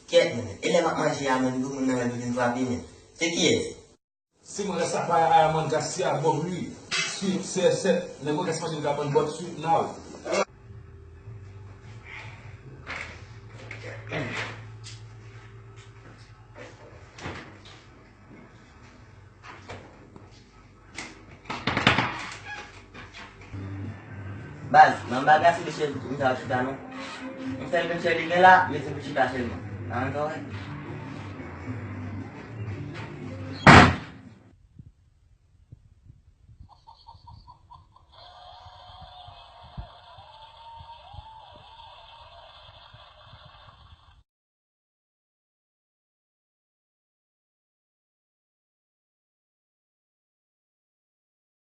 Ket men, ele mak maji amen gue menang bikin rapi men. Sekian. Si mwen resa pa a man gasi a bom lui. Suite C7, ne mwen resa pa kapon bot suite now. Bas, mambaga si Michelle minta kita no. Michelle kan saya dingin lah, biasa kita hasil mah. Nangan kau kan.